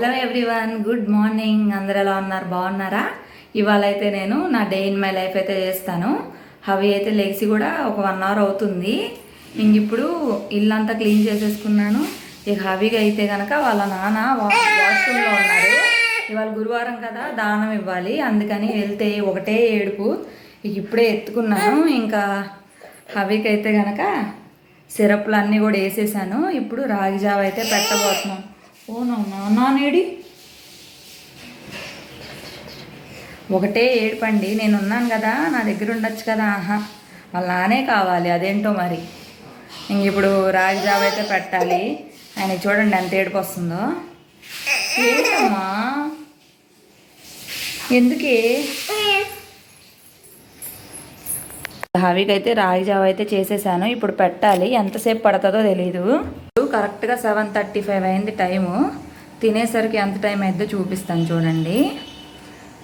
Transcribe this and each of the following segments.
Hello everyone, good morning. అందరు ఎలా ఉన్నారు? బాగున్నారా? ఇవాళ అయితే నేను నా డే ఇన్ మై లైఫ్ అయితే చేస్తాను. హవి అయితే లేచి కూడా ఒక 1 అవర్ అవుతుంది. ఇంక ఇప్పుడు ఇల్లంతా క్లీన్ చేసేసుకున్నాను. ఇక హవిగా అయితే కనుక వాళ్ళ నాన్న వాష్రూమ్లో ఉన్నారు. ఇవాళ గురువారం కదా, దానం ఇవ్వాలి, అందుకని వెళ్తే ఒకటే ఏడుపు. ఇక ఇప్పుడే ఎత్తుకున్నాను. ఇంకా హవికి అయితే కనుక సిరప్లు అన్నీ కూడా వేసేసాను. ఇప్పుడు రాగి జావ అయితే పెట్టబోతున్నాను. ఓనవునా నానేడి ఒకటే ఏడుపండి. నేను ఉన్నాను కదా, నా దగ్గర ఉండొచ్చు కదా. ఆహా, వాళ్ళ నానే కావాలి, అదేంటో మరి. ఇంక ఇప్పుడు రాగి జావ అయితే పెట్టాలి. ఆయనకి చూడండి ఎంత ఏడుపు వస్తుందో. ఏంటమ్మా, ఎందుకే? హవికి అయితే రాగి జావ అయితే చేసేసాను. ఇప్పుడు పెట్టాలి. ఎంతసేపు పడుతుందో తెలీదు. కరెక్ట్గా 7:35 అయింది టైము. తినేసరికి ఎంత టైం అయిద్దో చూపిస్తాను చూడండి.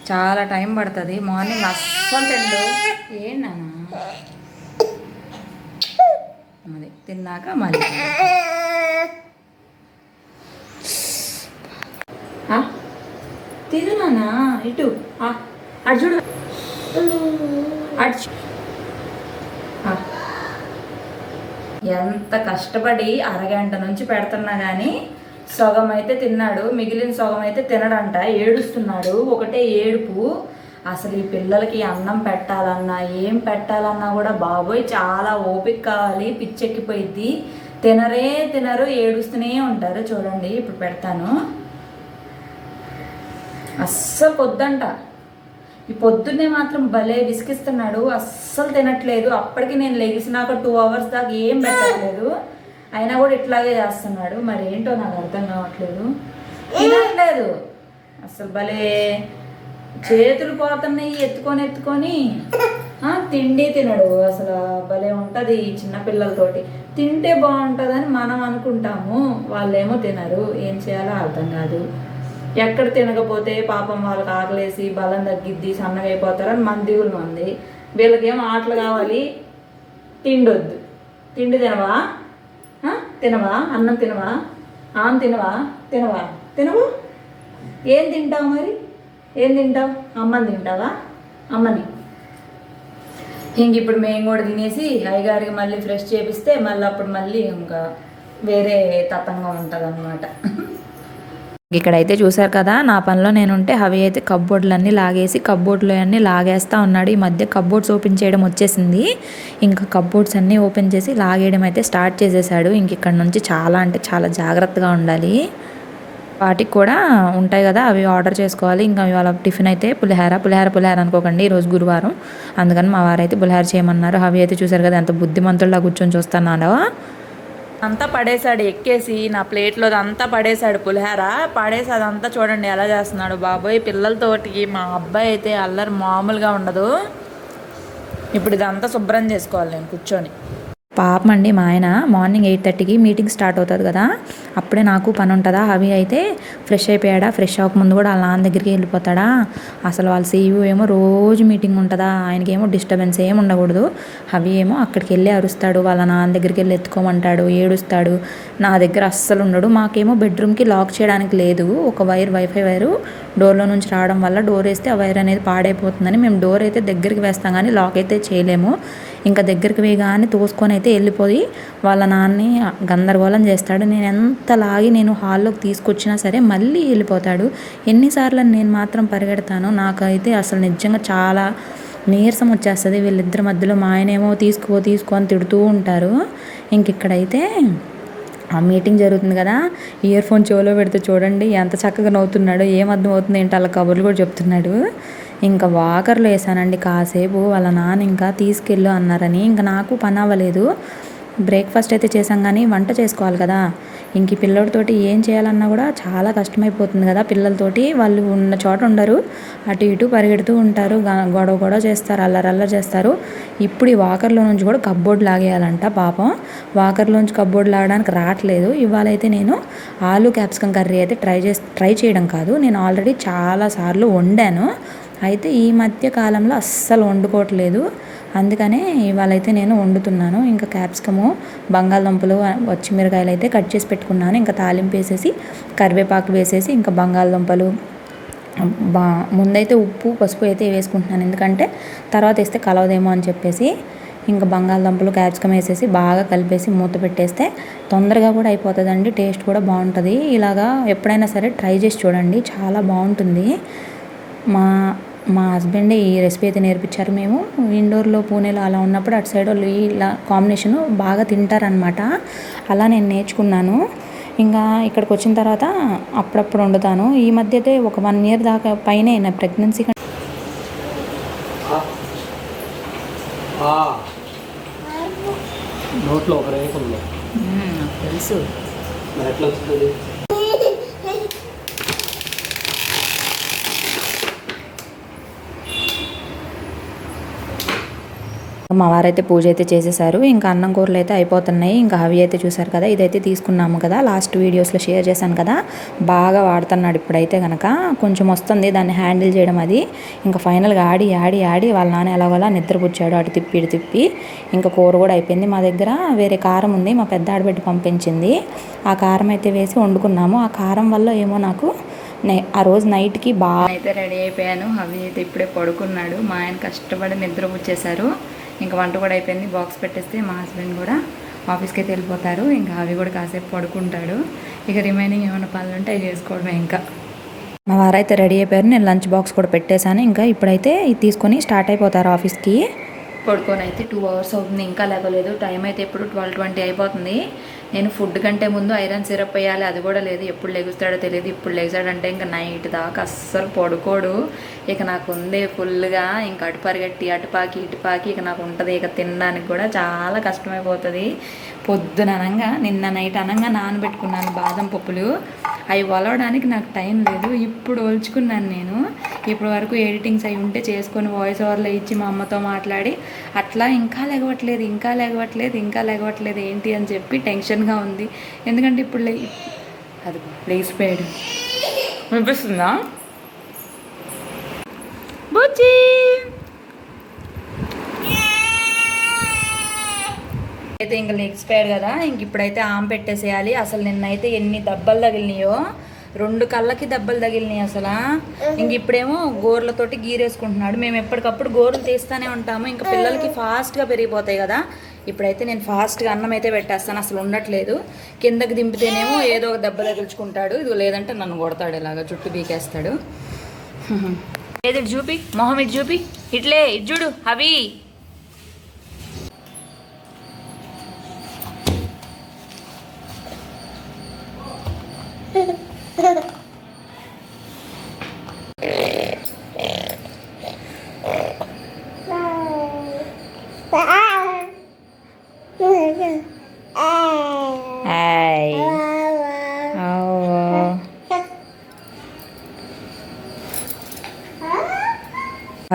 చాలా టైం పడుతుంది. మార్నింగ్ అస్సలు తిండు. ఏంటన్నా అది తిన్నాక మళ్ళీ తిన్నానా? ఇటు అటు చూడు, అటు. ఎంత కష్టపడి అరగంట నుంచి పెడుతున్నా కానీ సగం అయితే తిన్నాడు. మిగిలిన సగం అయితే తినడంట. ఏడుస్తున్నాడు, ఒకటే ఏడుపు. అసలు ఈ పిల్లలకి అన్నం పెట్టాలన్నా ఏం పెట్టాలన్నా కూడా బాబోయ్ చాలా ఓపిక కావాలి. పిచ్చెక్కిపోయిద్ది. తినరు, ఏడుస్తూనే ఉంటారు. చూడండి ఇప్పుడు పెడతాను. అస్సలు పొద్దంట. ఈ పొద్దున్నే మాత్రం భలే విసిగిస్తున్నాడు. అస్సలు తినట్లేదు. అప్పటికి నేను లెగిసినాక 2 అవర్స్ దాకా ఏం పెట్టట్లేదు. అయినా కూడా ఇట్లాగే చేస్తున్నాడు. మరి ఏంటో నాకు అర్థం కావట్లేదు. తినట్లేదు అసలు. భలే చేతులు పోతున్నాయి ఎత్తుకొని. తిండి తినడు అసలు. భలే ఉంటుంది ఈ చిన్నపిల్లలతోటి. తింటే బాగుంటుందని మనం అనుకుంటాము, వాళ్ళేమో తినరు. ఏం చేయాలో అర్థం కాదు. ఎక్కడ తినకపోతే పాపం వాళ్ళకి ఆకలేసి బలం తగ్గిద్ది, సన్నగా అయిపోతారని మన దిగులు మంది. వీళ్ళకేమో ఆటలు కావాలి, తిండి వద్దు. తిండి తినవా? అన్నం తినవా? తినవు. ఏం తింటావు మరి? ఏం తింటావు? అమ్మని తింటావా? అమ్మని. ఇంక ఇప్పుడు మేము కూడా తినేసి అయ్యగారికి మళ్ళీ ఫ్రెష్ చేపిస్తే మళ్ళీ ఇంకా వేరే తతంగా ఉంటుంది అన్నమాట. ఇక్కడైతే చూసారు కదా, నా పనిలో నేనుంటే హవి అయితే కబ్బోర్డ్లన్నీ లాగేసి కబ్బోర్డ్లో అన్నీ లాగేస్తూ ఉన్నాడు. ఈ మధ్య కబ్బోర్డ్స్ ఓపెన్ చేయడం వచ్చేసింది. ఇంకా కబ్బోర్డ్స్ అన్నీ ఓపెన్ చేసి లాగేయడం అయితే స్టార్ట్ చేసేసాడు. ఇంక ఇక్కడ నుంచి చాలా అంటే చాలా జాగ్రత్తగా ఉండాలి. వాటికి కూడా ఉంటాయి కదా, అవి ఆర్డర్ చేసుకోవాలి. ఇంకా ఇవాళ టిఫిన్ అయితే పులిహార అనుకోకండి, ఈరోజు గురువారం, అందుకని మా వారైతే పులిహార చేయమన్నారు. హవి అయితే చూసారు కదా ఎంత బుద్ధిమంతుల్లా కూర్చొని చూస్తున్నాడో. అంతా పడేశాడు, ఎక్కేసి నా ప్లేట్లో అంతా పడేశాడు. పులిహార పడేసి అదంతా చూడండి ఎలా చేస్తున్నాడు. బాబోయ్, పిల్లలతోటి మా అబ్బాయి అయితే అల్లరి మామూలుగా ఉండదు. ఇప్పుడు ఇదంతా శుభ్రం చేసుకోవాలి నేను కూర్చొని. పాపం అండి, మా ఆయన మార్నింగ్ 8:30కి మీటింగ్ స్టార్ట్ అవుతుంది కదా, అప్పుడే నాకు పని ఉంటుందా. అవి అయితే ఫ్రెష్ అయిపోయాడా, ఫ్రెష్ అవ్వకముందు కూడా వాళ్ళ నాన్న దగ్గరికి వెళ్ళిపోతాడా. అసలు వాళ్ళ సీఈఓ ఏమో రోజు మీటింగ్ ఉంటుందా, ఆయనకేమో డిస్టర్బెన్స్ ఏమి ఉండకూడదు. అవి ఏమో అక్కడికి వెళ్ళి అరుస్తాడు, వాళ్ళ నాన్న దగ్గరికి వెళ్ళి ఎత్తుకోమంటాడు, ఏడుస్తాడు. నా దగ్గర అస్సలు ఉండడు. మాకేమో బెడ్రూమ్కి లాక్ చేయడానికి లేదు. ఒక వైఫై వైరు డోర్లో నుంచి రావడం వల్ల డోర్ వేస్తే ఆ వైర్ అనేది పాడైపోతుందని మేము డోర్ అయితే దగ్గరికి వేస్తాం కానీ లాక్ అయితే చేయలేము. ఇంకా దగ్గరికి వేయగానే తోసుకొని అయితే వెళ్ళిపోయి వాళ్ళ నాన్నని గందరగోళం చేస్తాడు. నేను ఎంత లాగి నేను హాల్లోకి తీసుకొచ్చినా సరే మళ్ళీ వెళ్ళిపోతాడు. ఎన్నిసార్లు నేను మాత్రం పరిగెడతాను. నాకైతే అసలు నిజంగా చాలా నీరసం వచ్చేస్తుంది వీళ్ళిద్దరి మధ్యలో. మా ఆయనేమో తీసుకో అని తిడుతూ ఉంటారు. ఇంక ఇక్కడైతే ఆ మీటింగ్ జరుగుతుంది కదా, ఇయర్ ఫోన్ చెవిలో పెడితే చూడండి ఎంత చక్కగా నవ్వుతున్నాడు. ఏం అర్థం అవుతుంది ఏంటి, అలా కబుర్లు కూడా చెప్తున్నాడు. ఇంకా వాకర్లో వేసానండి కాసేపు. వాళ్ళ నాన్న ఇంకా తీసుకెళ్ళు అన్నారని. ఇంకా నాకు పని అవ్వలేదు. బ్రేక్ఫాస్ట్ అయితే చేసాం కానీ వంట చేసుకోవాలి కదా. ఇంక ఈ పిల్లడితోటి ఏం చేయాలన్నా కూడా చాలా కష్టమైపోతుంది కదా. పిల్లలతోటి వాళ్ళు ఉన్న చోట ఉండరు, అటు ఇటు పరిగెడుతూ ఉంటారు, గొడవ చేస్తారు, అల్లరల్లరి చేస్తారు. ఇప్పుడు ఈ వాకర్లో నుంచి కూడా కబ్బోర్డ్ లాగేయాలంట. పాపం వాకర్లోంచి కబ్బోర్డ్ లాగడానికి రావట్లేదు. ఇవాళైతే నేను ఆలు క్యాప్సికం కర్రీ అయితే ట్రై చేయడం కాదు, నేను ఆల్రెడీ చాలాసార్లు వండాను. అయితే ఈ మధ్య కాలంలో అస్సలు వండుకోవట్లేదు. అందుకనే ఇవాళైతే నేను వండుతున్నాను. ఇంకా క్యాప్సికము, బంగాళదుంపలు, పచ్చిమిరకాయలు అయితే కట్ చేసి పెట్టుకున్నాను. ఇంకా తాలింపు వేసేసి కరివేపాకు వేసేసి ఇంకా బంగాళదుంపలు ముందైతే ఉప్పు పసుపు అయితే వేసుకుంటున్నాను, ఎందుకంటే తర్వాత వేస్తే కలవదేమో అని చెప్పేసి. ఇంకా బంగాళదుంపలు క్యాప్సికమ్ వేసేసి బాగా కలిపేసి మూత పెట్టేస్తే తొందరగా కూడా అయిపోతుందండి. టేస్ట్ కూడా బాగుంటుంది. ఇలాగా ఎప్పుడైనా సరే ట్రై చేసి చూడండి, చాలా బాగుంటుంది. మా హస్బెండ్ ఈ రెసిపీ అయితే నేర్పించారు. మేము ఇండోర్లో పూణేలో అలా ఉన్నప్పుడు అటు సైడ్ వాళ్ళు ఇలా కాంబినేషను బాగా తింటారనమాట. అలా నేను నేర్చుకున్నాను. ఇంకా ఇక్కడికి వచ్చిన తర్వాత అప్పుడప్పుడు వండుతాను. ఈ మధ్య అయితే ఒక 1 year దాకా పైన నా ప్రెగ్నెన్సీ నోట్లో ఒక రేఖ ఉంది, తెలుసు. మరి ఎట్లా వస్తుంది? మా వారైతే పూజ అయితే చేసేసారు. ఇంకా అన్నం కూరలు అయితే అయిపోతున్నాయి. ఇంకా అవి అయితే చూసారు కదా, ఇదైతే తీసుకున్నాము కదా, లాస్ట్ వీడియోస్లో షేర్ చేశాను కదా, బాగా వాడుతున్నాడు ఇప్పుడైతే కనుక. కొంచెం వస్తుంది దాన్ని హ్యాండిల్ చేయడం. అది ఇంకా ఫైనల్గా ఆడి ఆడి ఆడి వాళ్ళ నాన్న ఎలాగోలా నిద్రపుచ్చాడు, అటు తిప్పి ఇటు తిప్పి. ఇంకా కూర కూడా అయిపోయింది. మా దగ్గర వేరే కారం ఉంది, మా పెద్ద ఆడబిడ్డ పంపించింది. ఆ కారం అయితే వేసి వండుకున్నాము. ఆ కారం వల్ల ఏమో నాకు ఆ రోజు నైట్కి బాగా అయితే రెడీ అయిపోయాను. అవి అయితే ఇప్పుడే పడుకున్నాడు. మా ఆయన కష్టపడి నిద్ర పుచ్చేశారు. ఇంకా వంట కూడా అయిపోయింది. బాక్స్ పెట్టేస్తే మా హస్బెండ్ కూడా ఆఫీస్కి అయితే వెళ్ళిపోతారు. ఇంకా అవి కూడా కాసేపు పడుకుంటాడు. ఇక రిమైనింగ్ ఏమైనా పనులు ఉంటే అవి చేసుకోవడమే. ఇంకా మా వారైతే రెడీ అయిపోయారు. నేను లంచ్ బాక్స్ కూడా పెట్టేశాను. ఇంకా ఇప్పుడైతే ఇది తీసుకొని స్టార్ట్ అయిపోతారు ఆఫీస్కి. పడుకొని అయితే 2 hours అవుతుంది, ఇంకా లేవలేదు. టైం అయితే ఇప్పుడు 12:20 అయిపోతుంది. నేను ఫుడ్ కంటే ముందు ఐరన్ సిరప్ వేయాలి, అది కూడా లేదు. ఎప్పుడు లెగుస్తాడో తెలియదు. ఇప్పుడు లెగుస్తాడంటే ఇంకా నైట్ దాకా అస్సలు పడుకోడు. ఇక నాకు ఉంది ఫుల్గా. ఇంకా అటు పరిగెట్టి అటుపాకి ఇటుపాకి ఇక నాకు ఉంటుంది. ఇక తినడానికి కూడా చాలా కష్టమైపోతుంది. పొద్దున అనంగా నిన్న నైట్ అనంగా నానబెట్టుకున్నాను బాదం పప్పులు. అవి వలవడానికి నాకు టైం లేదు. ఇప్పుడు ఒలుచుకున్నాను నేను. ఇప్పటి వరకు ఎడిటింగ్స్ అవి ఉంటే చేసుకొని వాయిస్ ఓవర్లో ఇచ్చి మా అమ్మతో మాట్లాడి అట్లా ఇంకా లేగవట్లేదు ఏంటి అని చెప్పి టెన్షన్గా ఉంది. ఎందుకంటే ఇప్పుడు అది లేచిపోయాడు. వినిపిస్తుందా బుజ్జి? అయితే ఇంకా లేచిపోయాడు కదా. ఇంక ఇప్పుడైతే ఆమె పెట్టేసేయాలి. అసలు నిన్నైతే ఎన్ని దెబ్బలు తగిలినాయో, 2 కళ్ళకి దెబ్బలు తగిలినాయి అసలు. ఇంక ఇప్పుడేమో గోర్లతోటి గీరేసుకుంటున్నాడు. మేము ఎప్పటికప్పుడు గోర్లు తీస్తూనే ఉంటాము. ఇంకా పిల్లలకి ఫాస్ట్గా పెరిగిపోతాయి కదా. ఇప్పుడైతే నేను ఫాస్ట్గా అన్నం అయితే పెట్టేస్తాను. అసలు ఉండట్లేదు. కిందకి దింపితేనేమో ఏదో ఒక దెబ్బ తగిల్చుకుంటాడు, ఇది లేదంటే నన్ను కొడతాడు, ఇలాగా జుట్టు బీకేస్తాడు. ఏది చూపి మొహం, ఇది చూపి, ఇట్లే ఇది చూడు. అవి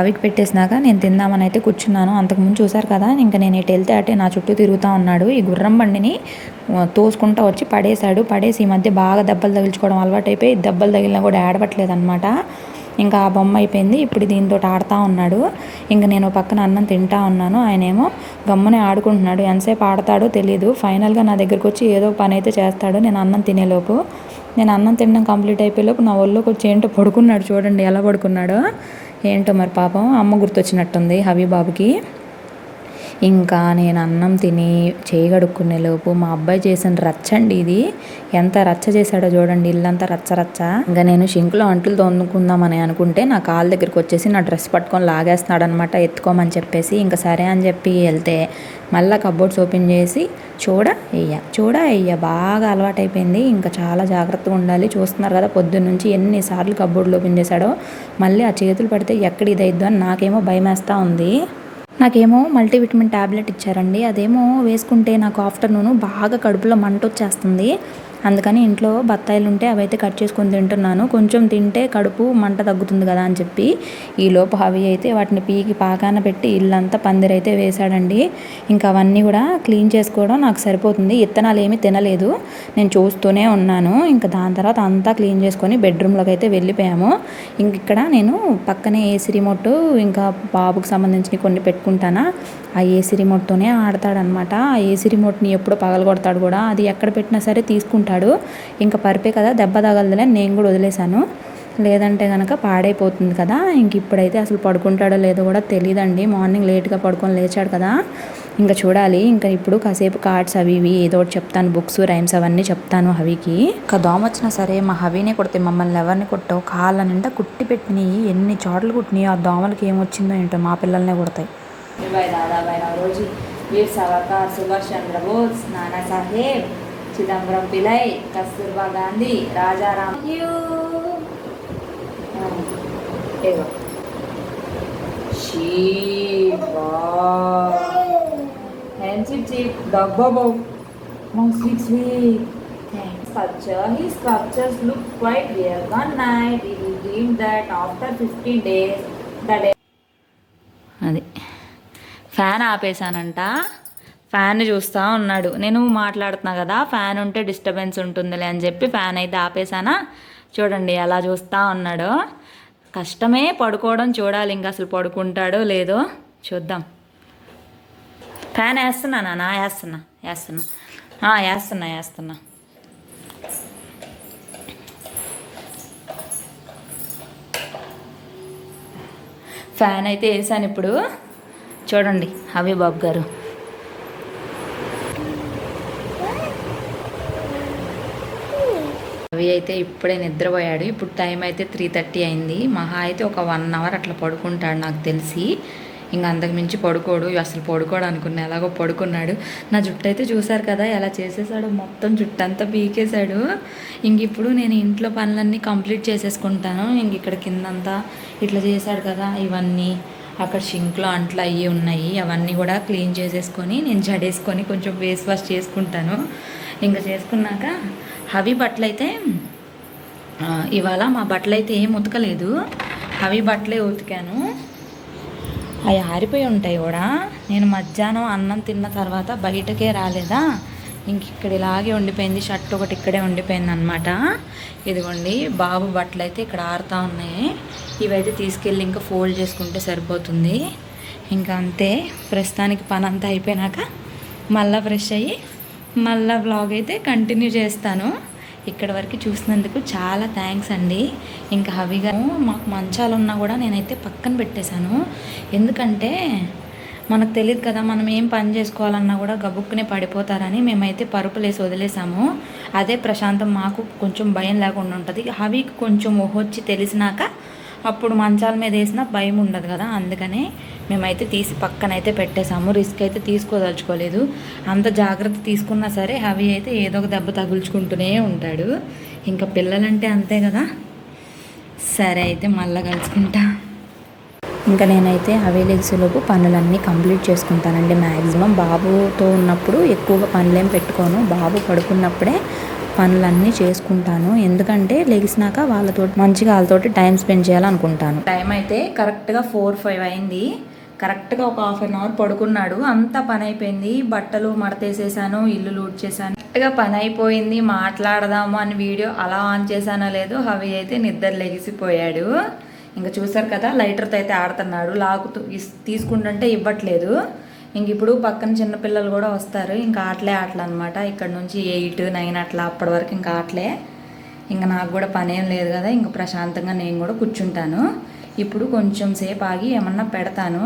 అవికి పెట్టేసినాక నేను తిందామని అయితే కూర్చున్నాను. అంతకుముందు చూసారు కదా, ఇంకా నేను ఎటు వెళ్తే అటే నా చుట్టూ తిరుగుతూ ఉన్నాడు. ఈ గుర్రం బండిని తోసుకుంటూ వచ్చి పడేసి ఈ మధ్య బాగా దెబ్బలు తగిలించుకోవడం అలవాటు అయిపోయి దెబ్బలు తగిలినా కూడా ఆడబట్టలేదు అనమాట. ఇంకా ఆ బొమ్మ అయిపోయింది. ఇప్పుడు దీంతో ఆడుతూ ఉన్నాడు. ఇంకా నేను పక్కన అన్నం తింటా ఉన్నాను. ఆయనేమో గమ్మునే ఆడుకుంటున్నాడు. ఎంతసేపు ఆడతాడో తెలియదు. ఫైనల్గా నా దగ్గరకు వచ్చి ఏదో పని అయితే చేస్తాడు. నేను అన్నం తినేలోపు, నేను అన్నం తినడం కంప్లీట్ అయిపోయేలోపు నా ఒళ్ళోకి వచ్చి ఏంటో పడుకున్నాడు. చూడండి ఎలా పడుకున్నాడో ఏంటో మరి. పాపం అమ్మ గుర్తొచ్చినట్టుంది హబీబాబుకి. ఇంకా నేను అన్నం తిని చేయగడుక్కునే లోపు మా అబ్బాయి చేసిన రచ్చండి ఇది. ఎంత రచ్చ చేశాడో చూడండి, ఇల్లంతా రచ్చ. ఇంకా నేను షింకులో అంట్లు తోముకుందామని అనుకుంటే నా కాళ్ళ దగ్గరికి వచ్చేసి నా డ్రెస్ పట్టుకొని లాగేస్తున్నాడు అనమాట, ఎత్తుకోమని చెప్పేసి. ఇంకా సరే అని చెప్పి వెళ్తే మళ్ళీ కబోర్డ్స్ ఓపెన్ చేసి చూడ ఎయ్య బాగా అలవాటైపోయింది. ఇంకా చాలా జాగ్రత్తగా ఉండాలి. చూస్తున్నారు కదా పొద్దున్న నుంచి ఎన్నిసార్లు కబోర్డ్లు ఓపెన్ చేశాడో. మళ్ళీ ఆ చేతులు పడితే ఎక్కడ ఇదైద్దో అని నాకేమో భయం వేస్తూ ఉంది. నాకేమో మల్టీవిటమిన్ ట్యాబ్లెట్ ఇచ్చారండి. అదేమో వేసుకుంటే నాకు ఆఫ్టర్నూన్ బాగా కడుపులో మంట వచ్చేస్తుంది. అందుకని ఇంట్లో బత్తాయిలు ఉంటే అవి అయితే కట్ చేసుకొని తింటున్నాను. కొంచెం తింటే కడుపు మంట తగ్గుతుంది కదా అని చెప్పి. ఈలోపు హవి అయితే వాటిని పీకి పాకాన పెట్టి ఇల్లంతా పందిరైతే వేశాడండి. ఇంకా అవన్నీ కూడా క్లీన్ చేసుకోవడం నాకు సరిపోతుంది. ఇత్తనాలు ఏమీ తినలేదు, నేను చూస్తూనే ఉన్నాను. ఇంకా దాని తర్వాత అంతా క్లీన్ చేసుకొని బెడ్రూమ్లోకి అయితే వెళ్ళిపోయాము. ఇంక ఇక్కడ నేను పక్కనే ఏసీ రిమోట్ ఇంకా బాబుకి సంబంధించిన కొన్ని పెట్టుకుంటానా, ఆ ఏసీ రిమోట్తోనే ఆడతాడనమాట. ఆ ఏసీ రిమోట్ని ఎప్పుడో పగలగొడతాడు కూడా, అది ఎక్కడ పెట్టినా సరే తీసుకుంటాడు. ఇంకా పరిపే కదా దెబ్బ తగలదులే నేను కూడా వదిలేశాను, లేదంటే కనుక పాడైపోతుంది కదా. ఇంక ఇప్పుడైతే అసలు పడుకుంటాడో లేదో కూడా తెలియదండి. మార్నింగ్ లేట్గా పడుకొని లేచాడు కదా, ఇంకా చూడాలి. ఇంకా ఇప్పుడు కాసేపు కార్డ్స్ అవి ఇవి ఏదో ఒకటి చెప్తాను, బుక్స్ రైమ్స్ అవన్నీ చెప్తాను హవికి. ఇంకా దోమ వచ్చినా సరే మా హవినే కొడితే మమ్మల్ని ఎవరిని కొట్టవు, కాళ్ళ నిండా కుట్టి పెట్టినాయి, ఎన్ని చోట్ల కుట్టినాయి. ఆ దోమలకి ఏమొచ్చిందో ఏంటో మా పిల్లల్నే కొడతాయి. दादाभाई नौरोजी, वीर सावरकर, सुभाष चंद्र बोस, नाना साहेब, चिदम्बरम पिल्लई, कस्तूरबा गांधी, राजा Ram His sculptures look quite real. One night he dreamed that after 15 days the day. అది ఫ్యాన్ ఆపేసానంట, ఫ్యాన్ చూస్తూ ఉన్నాడు. నేను మాట్లాడుతున్నా కదా, ఫ్యాన్ ఉంటే డిస్టర్బెన్స్ ఉంటుందిలే అని చెప్పి ఫ్యాన్ అయితే ఆపేసానా. చూడండి అలా చూస్తూ ఉన్నాడు. కష్టమే పడుకోవడం, చూడాలి ఇంకా అసలు పడుకుంటాడో లేదో చూద్దాం. ఫ్యాన్ వేస్తున్నా నాన్న, వేస్తున్నా. ఫ్యాన్ అయితే వేసాను ఇప్పుడు. చూడండి హబీబాబు గారు అవి అయితే ఇప్పుడే నిద్రపోయాడు. ఇప్పుడు టైం అయితే 3:30 అయింది. మహా అయితే ఒక 1 అవర్ అట్లా పడుకుంటాడు నాకు తెలిసి, ఇంకా అంతకు మించి పడుకోడు. అసలు పడుకోడు అనుకున్నా, ఎలాగో పడుకున్నాడు. నా జుట్టు అయితే చూసారు కదా ఎలా చేసేసాడు, మొత్తం జుట్టు అంతా పీకేశాడు. ఇంక ఇప్పుడు నేను ఇంట్లో పనులన్నీ కంప్లీట్ చేసేసుకుంటాను. ఇంక ఇక్కడ కిందంతా ఇట్లా చేశాడు కదా, ఇవన్నీ అక్కడ షింక్లో అంట్లు అయ్యి ఉన్నాయి, అవన్నీ కూడా క్లీన్ చేసేసుకొని నేను జడేసుకొని కొంచెం ఫేస్ వాష్ చేసుకుంటాను. ఇంకా చేసుకున్నాక హవి బట్టలు అయితే ఇవాళ మా బట్టలు అయితే ఏం ఉతకలేదు, హవి బట్టలే ఉతికాను. అవి ఆరిపోయి ఉంటాయి కూడా. నేను మధ్యాహ్నం అన్నం తిన్న తర్వాత బయటకే రాలేదా, ఇంక ఇక్కడ ఇలాగే ఉండిపోయింది. షర్ట్ ఒకటి ఇక్కడే ఉండిపోయింది అనమాట. ఇదిగోండి బాబు బట్టలు అయితే ఇక్కడ ఆరుతూ ఉన్నాయి. ఇవైతే తీసుకెళ్ళి ఇంకా ఫోల్డ్ చేసుకుంటే సరిపోతుంది. ఇంకా అంతే, ప్రస్తుతానికి పని అంతా అయిపోయినాక మళ్ళీ ఫ్రెష్ అయ్యి మళ్ళీ వ్లాగ్ అయితే కంటిన్యూ చేస్తాను. ఇక్కడ వరకు చూసినందుకు చాలా థ్యాంక్స్ అండి. ఇంకా హవిగా మాకు మంచాలు ఉన్నా కూడా నేనైతే పక్కన పెట్టేశాను. ఎందుకంటే మనకు తెలియదు కదా, మనం ఏం పని చేసుకోవాలన్నా కూడా గబుక్కునే పడిపోతారని మేమైతే పరుపులేసి వదిలేసాము. అదే ప్రశాంతం, మాకు కొంచెం భయం లేకుండా ఉంటుంది. హవికి కొంచెం ఊహొచ్చి తెలిసినాక అప్పుడు మంచాల మీద వేసినా భయం ఉండదు కదా, అందుకనే మేమైతే తీసి పక్కనైతే పెట్టేశాము. రిస్క్ అయితే తీసుకోదలుచుకోలేదు. అంత జాగ్రత్త తీసుకున్నా సరే హవి అయితే ఏదో ఒక దెబ్బ తగులుచుకుంటూనే ఉంటాడు. ఇంకా పిల్లలంటే అంతే కదా. సరే అయితే మళ్ళీ కలుసుకుంటా. ఇంకా నేనైతే హవి లెగ్స్లోపు పనులన్నీ కంప్లీట్ చేసుకుంటానండి మ్యాక్సిమం. బాబుతో ఉన్నప్పుడు ఎక్కువగా పనులేం పెట్టుకోను, బాబు పడుకున్నప్పుడే పనులన్నీ చేసుకుంటాను. ఎందుకంటే లెగిసినాక మంచిగా వాళ్ళతోటి టైం స్పెండ్ చేయాలనుకుంటాను. టైం అయితే కరెక్ట్గా 4-5 అయింది. కరెక్ట్గా ఒక 1/2 అవర్ పడుకున్నాడు. అంతా పని అయిపోయింది, బట్టలు మడతేసేసాను, ఇల్లు లూట్ చేశాను. కరెక్ట్గా పని అయిపోయింది. మాట్లాడదాము అని వీడియో అలా ఆన్ చేశానో లేదు, హవి అయితే నిద్ర లెగిసిపోయాడు. ఇంకా చూసారు కదా, లైటర్తో అయితే ఆడుతున్నాడు. లాగుతూ తీసుకుంటుంటే ఇవ్వట్లేదు. ఇంక ఇప్పుడు పక్కన చిన్నపిల్లలు కూడా వస్తారు, ఇంకా ఆటలే అనమాట. ఇక్కడ నుంచి 8-9 అట్లా, అప్పటి వరకు ఇంకా ఆటలే. ఇంకా నాకు కూడా పని ఏం లేదు కదా, ఇంకా ప్రశాంతంగా నేను కూడా కూర్చుంటాను. ఇప్పుడు కొంచెం సేపు ఆగి ఏమన్నా పెడతాను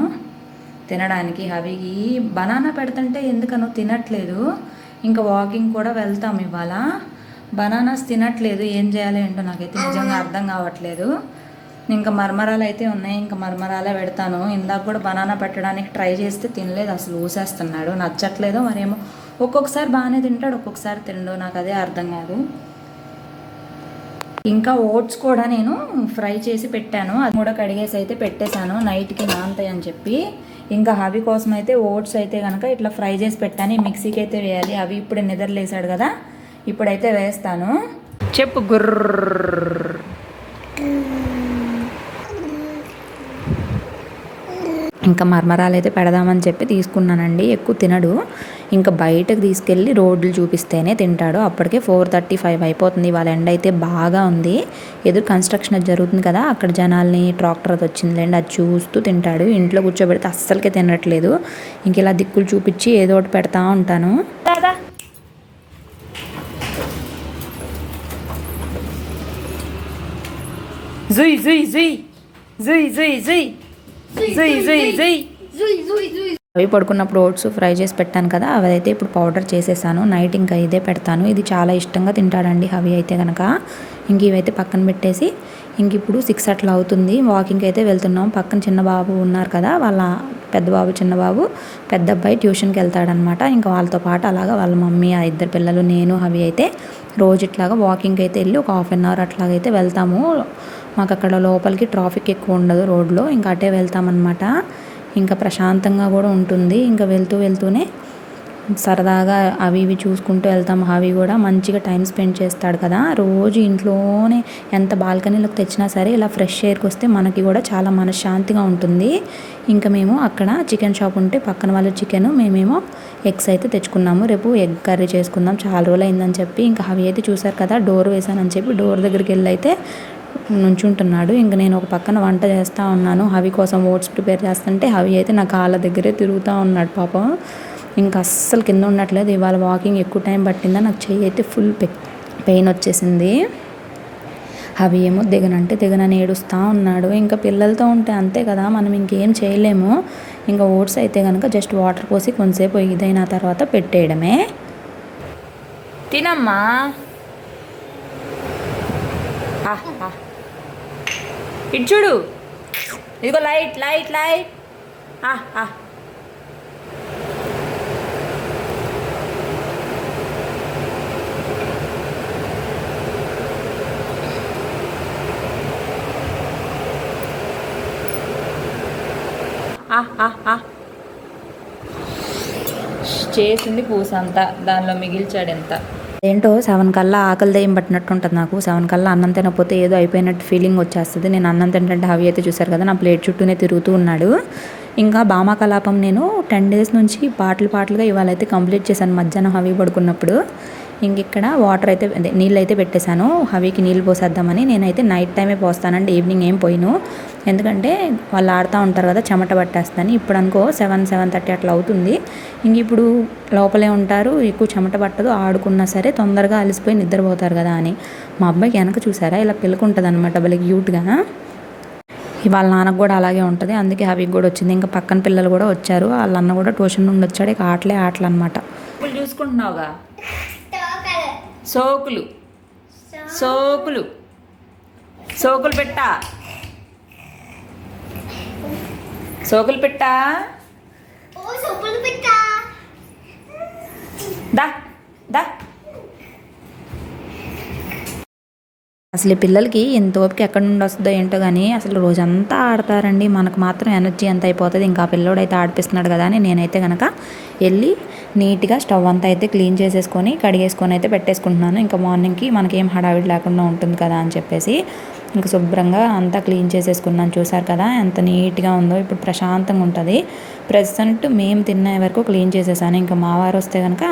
తినడానికి. హవికి బనానా పెడుతుంటే ఎందుకనో తినట్లేదు. ఇంకా వాకింగ్ కూడా వెళ్తాం ఇవాళ. బనానాస్ తినట్లేదు, ఏం చేయాలి ఏంటో నాకైతే నిజంగా అర్థం కావట్లేదు. ఇంకా మరమరాలు అయితే ఉన్నాయి, ఇంకా మరమరాలే పెడతాను. ఇందాక కూడా బనానా పెట్టడానికి ట్రై చేస్తే తినలేదు, అసలు ఊసేస్తున్నాడు, నచ్చట్లేదు మరేమో. ఒక్కొక్కసారి బాగానే తింటాడు, ఒక్కొక్కసారి తినడు, నాకు అదే అర్థం కాదు. ఇంకా ఓట్స్ కూడా నేను ఫ్రై చేసి పెట్టాను, అది కూడా కడిగేసి అయితే పెట్టేశాను, నైట్కి నానతాయి అని చెప్పి. ఇంకా హవి కోసం అయితే ఓట్స్ అయితే కనుక ఇట్లా ఫ్రై చేసి పెట్టాను. మిక్సీకి అయితే వేయాలి. అవి ఇప్పుడే నిద్రలేసాడు కదా, ఇప్పుడైతే వేస్తాను. చెప్పు గుర్ర. ఇంకా మరమరాలు అయితే పెడదామని చెప్పి తీసుకున్నానండి. ఎక్కువ తినడు. ఇంకా బయటకు తీసుకెళ్ళి రోడ్లు చూపిస్తేనే తింటాడు. అప్పటికే 4:35 అయిపోతుంది. వాళ్ళ ఎండ అయితే బాగా ఉంది. ఎదురు కన్స్ట్రక్షన్ అది జరుగుతుంది కదా, అక్కడ జనాల్ని ట్రాక్టర్ అది వచ్చిందిలేండి, అది చూస్తూ తింటాడు. ఇంట్లో కూర్చోబెడితే అస్సలకే తినట్లేదు. ఇంక ఇలా దిక్కులు చూపించి ఏదో ఒకటి పెడతా ఉంటాను. జుయ్ జుయ్ జుయ్ జుయ్ జుయ్ జుయ్ జుయ్ జుయ్ జుయ్. అవి పడుకున్నప్పుడు ఓట్స్ ఫ్రై చేసి పెట్టాను కదా, అవి అయితే ఇప్పుడు పౌడర్ చేసేసాను. నైట్ ఇంకా ఇదే పెడతాను. ఇది చాలా ఇష్టంగా తింటాడండి అవి అయితే కనుక. ఇంక ఇవైతే పక్కన పెట్టేసి ఇంక ఇప్పుడు 6 అట్లా అవుతుంది. వాకింగ్కి అయితే వెళ్తున్నాం. పక్కన చిన్న బాబు ఉన్నారు కదా, వాళ్ళ పెద్ద బాబు చిన్న బాబు, పెద్ద అబ్బాయి ట్యూషన్కి వెళ్తాడనమాట. ఇంకా వాళ్ళతో పాటు అలాగా వాళ్ళ మమ్మీ, ఆ 2 పిల్లలు, నేను అవి అయితే రోజు ఇట్లాగా వాకింగ్కి అయితే వెళ్ళి ఒక 1/2 అవర్ అట్లాగైతే వెళ్తాము. మాకు అక్కడ లోపలికి ట్రాఫిక్ ఎక్కువ ఉండదు రోడ్లో, ఇంకా అటే వెళ్తామన్నమాట. ఇంకా ప్రశాంతంగా కూడా ఉంటుంది. ఇంకా వెళ్తూనే సరదాగా అవి ఇవి చూసుకుంటూ వెళ్తాం. అవి కూడా మంచిగా టైం స్పెండ్ చేస్తాడు కదా. రోజు ఇంట్లోనే ఎంత బాల్కనీలోకి తెచ్చినా సరే ఇలా ఫ్రెష్ ఎయిర్కి వస్తే మనకి కూడా చాలా మనశ్శాంతిగా ఉంటుంది. ఇంకా మేము అక్కడ చికెన్ షాప్ ఉంటే పక్కన వాళ్ళు చికెన్, మేమేమో ఎగ్స్ అయితే తెచ్చుకున్నాము. రేపు ఎగ్ కర్రీ చేసుకుందాం, చాలా రోజులు అయిందని చెప్పి. ఇంకా అవి అయితే చూసారు కదా, డోర్ వేసానని చెప్పి డోర్ దగ్గరికి వెళ్ళి అయితే నుంచుంటున్నాడు. ఇంక నేను ఒక పక్కన వంట చేస్తూ ఉన్నాను. హవి కోసం ఓట్స్ ప్రిపేర్ చేస్తుంటే హవి అయితే నా కాళ్ళ దగ్గరే తిరుగుతూ ఉన్నాడు పాపం. ఇంకా అస్సలు కింద ఉండట్లేదు. ఇవాళ వాకింగ్ ఎక్కువ టైం పట్టిందా, నాకు చెయ్యి అయితే ఫుల్ పెయిన్ వచ్చేసింది. అవి ఏమో దిగనని ఏడుస్తూ ఉన్నాడు. ఇంకా పిల్లలతో ఉంటే అంతే కదా, మనం ఇంకేం చేయలేము. ఇంకా ఓట్స్ అయితే కనుక జస్ట్ వాటర్ పోసి కొంతసేపు ఇదైన తర్వాత పెట్టేయడమే. తినమ్మా. ఇటు చూడు, ఇదిగో లైట్ లైట్ లైట్. చేసింది పూసంతా, దానిలో మిగిల్చాడు ఎంత. ఏంటో 7 కల్లా ఆకలి దయ్యం పట్టినట్టు ఉంటుంది నాకు. 7 కల్లా అన్నం తినకపోతే ఏదో అయిపోయినట్టు ఫీలింగ్ వచ్చేస్తుంది. నేను అన్నం తింటే అవి అయితే చూసారు కదా, నా ప్లేట్ చుట్టూనే తిరుగుతూ ఉన్నాడు. ఇంకా భామా కలాపం నేను 10 డేస్ నుంచి పాటలుగా ఇవాళ అయితే కంప్లీట్ చేశాను. మధ్యాహ్నం హవి పడుకున్నప్పుడు ఇంక ఇక్కడ వాటర్ అయితే నీళ్ళు అయితే పెట్టేశాను. హవికి నీళ్ళు పోసేద్దామని. నేనైతే నైట్ టైమే పోస్తానండి, ఈవినింగ్ ఏం పోయిను. ఎందుకంటే వాళ్ళు ఆడుతూ ఉంటారు కదా, చెమట పట్టేస్తాను. ఇప్పుడు అనుకో 7:30 అట్లా అవుతుంది. ఇంక ఇప్పుడు లోపలే ఉంటారు, ఎక్కువ చెమట పట్టదు. ఆడుకున్నా సరే తొందరగా అలసిపోయి నిద్రపోతారు కదా అని. మా అబ్బాయికి వెనక చూసారా ఇలా పిల్లకుంటుంది అనమాట, భలే క్యూట్గా. వాళ్ళ నాన్నకు కూడా అలాగే ఉంటుంది, అందుకే హవికి కూడా వచ్చింది. ఇంకా పక్కన పిల్లలు కూడా వచ్చారు, వాళ్ళ అన్న కూడా ట్యూషన్ నుండి వచ్చాడు. ఇక ఆటలు అనమాట. చూసుకుంటున్నావుగా, సోకులు సోకులు సోకులు పెట్టా, సోకులు పెట్టా, దా దా. అసలు ఈ పిల్లలకి ఎంత ఓపిక ఎక్కడి నుండి వస్తుందో ఏంటో కానీ అసలు రోజంతా ఆడతారండి. మనకు మాత్రం ఎనర్జీ ఎంత అయిపోతుంది. ఇంకా పిల్లోడు అయితే ఆడిపిస్తున్నాడు కదా అని నేనైతే కనుక వెళ్ళి నీట్గా స్టవ్ అంతా అయితే క్లీన్ చేసేసుకొని కడిగేసుకొని అయితే పెట్టేసుకుంటున్నాను. ఇంకా మార్నింగ్కి మనకేం హడావిడి లేకుండా ఉంటుంది కదా అని చెప్పేసి ఇంకా శుభ్రంగా అంతా క్లీన్ చేసేసుకున్నాను. చూసారు కదా ఎంత నీట్గా ఉందో. ఇప్పుడు ప్రశాంతంగా ఉంటుంది. ప్రెజెంట్ మేము తినే వరకు క్లీన్ చేసేసాను. ఇంకా మా వారు వస్తే కనుక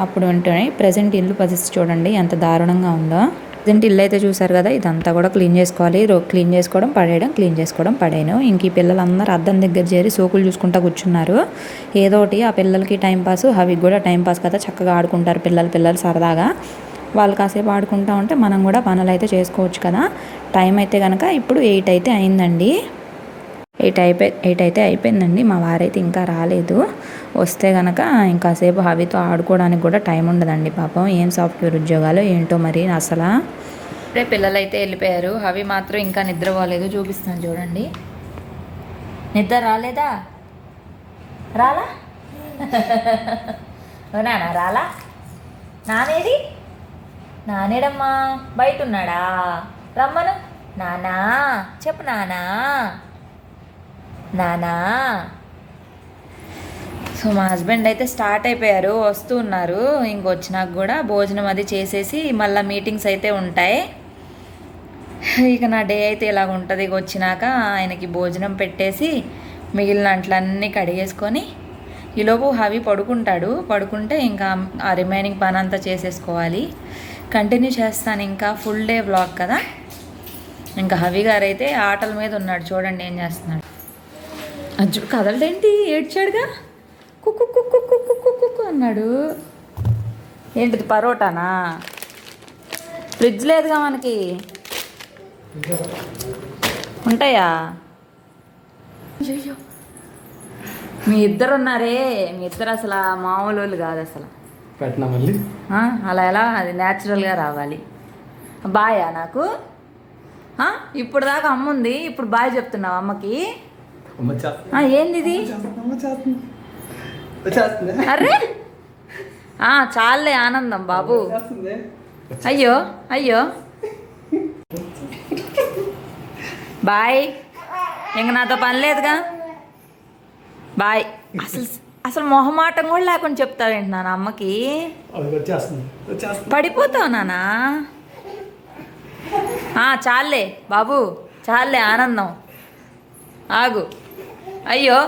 అప్పుడు ఉంటుంది. ప్రజెంట్ ఇల్లు పరిస్థితి చూడండి ఎంత దారుణంగా ఉందో. ప్రజెంట్ ఇల్లు అయితే చూసారు కదా, ఇదంతా కూడా క్లీన్ చేసుకోవాలి. క్లీన్ చేసుకోవడం పడేయడం, క్లీన్ చేసుకోవడం పడేయను. ఇంక ఈ పిల్లలందరూ అద్దం దగ్గర చేరి సోకులు చూసుకుంటూ కూర్చున్నారు. ఏదోటి ఆ పిల్లలకి టైంపాస్, అవికి కూడా టైంపాస్ కదా, చక్కగా ఆడుకుంటారు పిల్లలు సరదాగా. వాళ్ళు కాసేపు ఆడుకుంటూ ఉంటే మనం కూడా పనులు అయితే చేసుకోవచ్చు కదా. టైం అయితే కనుక ఇప్పుడు 8 అయితే అయిందండి. 8 అయితే అయిపోయిందండి. మా వారైతే ఇంకా రాలేదు. వస్తే కనుక ఇంకాసేపు హవితో ఆడుకోవడానికి కూడా టైం ఉండదండి పాపం. ఏం సాఫ్ట్వేర్ ఉద్యోగాలు ఏంటో మరి అసలు. ఇప్పుడే పిల్లలు అయితే వెళ్ళిపోయారు. హవి మాత్రం ఇంకా నిద్రపోలేదు. చూపిస్తాను చూడండి. నిద్ర రాలేదా? రాలా? నానా రాలా? నానేది? నానేడమ్మా బయట ఉన్నాడా? రమ్మను. నానా చెప్పు. నానా నానా సో మా హస్బెండ్ అయితే స్టార్ట్ అయిపోయారు, వస్తూ ఉన్నారు. ఇంకొచ్చినాక కూడా భోజనం అది చేసేసి మళ్ళీ మీటింగ్స్ అయితే ఉంటాయి. ఇక నా డే అయితే ఇలాగ ఉంటుంది. ఇక వచ్చినాక ఆయనకి భోజనం పెట్టేసి మిగిలిన అంట్లన్నీ కడిగేసుకొని ఈలోపు హవి పడుకుంటే ఇంకా ఆ రిమైనింగ్ పని అంతా చేసేసుకోవాలి. కంటిన్యూ చేస్తాను, ఇంకా ఫుల్ డే వ్లాగ్ కదా. ఇంకా హవి గారు అయితే ఆటల మీద ఉన్నాడు, చూడండి ఏం చేస్తున్నాడు. అజ్జు కదలడేంటి, ఏడ్చాడుగా, కుక్కు కుక్కు కుక్కు కుక్కు అన్నాడు. ఏంటిది పరోటానా? ఫ్రిడ్జ్ లేదుగా మనకి, ఉంటాయా? అయ్యో మీ ఇద్దరు ఉన్నారే, మీ ఇద్దరు అసలు మామూలు వాళ్ళు కాదు అసలు. పెట్టినా మళ్ళీ అలా ఎలా, అది న్యాచురల్గా రావాలి. బాయా నాకు? ఇప్పుడు దాకా అమ్మ ఉంది, ఇప్పుడు బాయ్ చెప్తున్నావు అమ్మకి? ఏంది ఇది? అరే చాలే ఆనందం బాబు. అయ్యో అయ్యో బాయ్, ఇంక నాతో పని లేదుగా, బాయ్. అసలు మొహమాటం కూడా లేకుండా చెప్తావేంటి నాన్న అమ్మకి? పడిపోతావు నానా. చాలే బాబు, చాలే ఆనందం, ఆగు. అయ్యో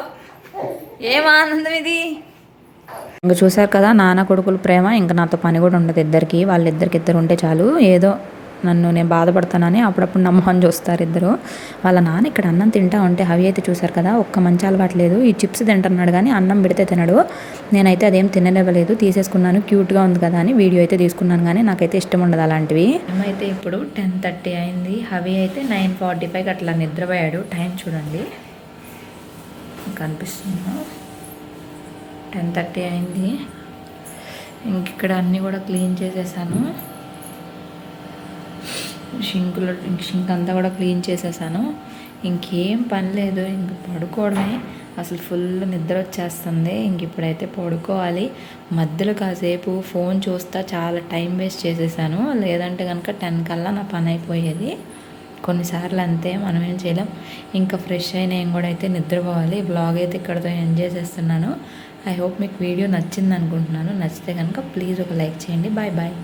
ఏం ఆనందం ఇది? ఇంకా చూసారు కదా నాన్న కొడుకుల ప్రేమ. ఇంకా నాతో పని కూడా ఉండదు ఇద్దరికి, వాళ్ళిద్దరికిద్దరు ఉంటే చాలు. ఏదో నేను బాధపడతానని అప్పుడప్పుడు నమ్మకం చూస్తారు ఇద్దరు. వాళ్ళ నాన్న ఇక్కడ అన్నం తింటా ఉంటే హవి అయితే చూసారు కదా, ఒక్క మంచి అలవాట్లేదు. ఈ చిప్స్ తింటున్నాడు కానీ అన్నం పెడితే తినడు. నేనైతే అదేం తినలేవలేదు, తీసేసుకున్నాను. క్యూట్గా ఉంది కదా అని వీడియో అయితే తీసుకున్నాను, కానీ నాకైతే ఇష్టం ఉండదు అలాంటివి. అయితే ఇప్పుడు 10:30 అయింది. హవి అయితే 9:45 అట్లా నిద్రపోయాడు. టైం చూడండి, కనిపిస్తుందా? 10:30 అయింది. ఇంక ఇక్కడ అన్నీ కూడా క్లీన్ చేసేసాను. సింక్ అంతా కూడా క్లీన్ చేసేసాను. ఇంకేం పని లేదు, ఇంక పడుకోవడమే. అసలు ఫుల్ నిద్ర వచ్చేస్తుంది. ఇంక ఇప్పుడైతే పడుకోవాలి. మధ్యలో కాసేపు ఫోన్ చూస్తా చాలా టైం వేస్ట్ చేసేసాను. లేదంటే కనుక 10 కల్లా నా పని అయిపోయేది. కొన్నిసార్లు అంతే, మనం ఏం చేయలేం. ఇంకా ఫ్రెష్ అయి నేను కూడా అయితే నిద్రపోవాలి. బ్లాగ్ అయితే ఇక్కడితో ఎంజాయ్ చేస్తున్నాను. ఐ హోప్ మీకు వీడియో నచ్చింది అనుకుంటున్నాను. నచ్చితే కనుక ప్లీజ్ ఒక లైక్ చేయండి. Bye bye.